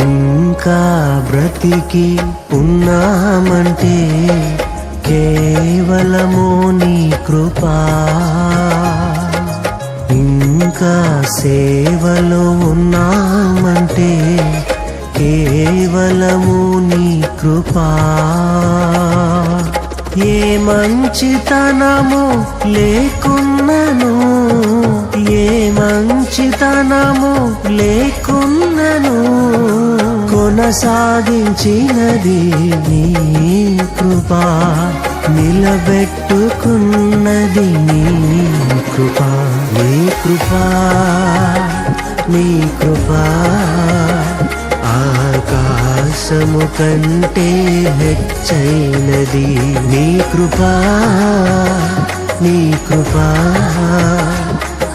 ఇంకా బ్రతికి ఉన్నామంటే కేవలము నీ కృపా. ఇంకా సేవలో ఉన్నామంటే కేవలము నీ కృపా. ఏ మంచితనము లేకున్నను, ఏ మంచితనము లేకున్నను, కొనసాగించినది నీ కృపా. నిలబెట్టుకున్నది నీ కృపా. నీ కృపా, నీ కృపా ఆకాశము కంటే హెచ్చైనది. నీ కృపా, నీ కృపా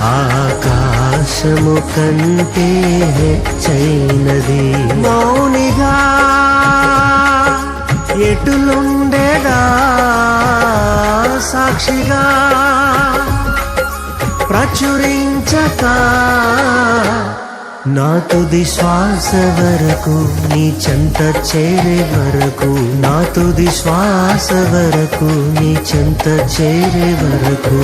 ఆకాశము కంటే హెచ్చైనది. మౌనిగా ఎటులుండేదా సాక్షిగా ప్రచురించక, నా తుది శ్వాస వరకు నీ చెంత చేరే వరకు, నా తుది శ్వాస వరకు నీ చెంత చేరే వరకు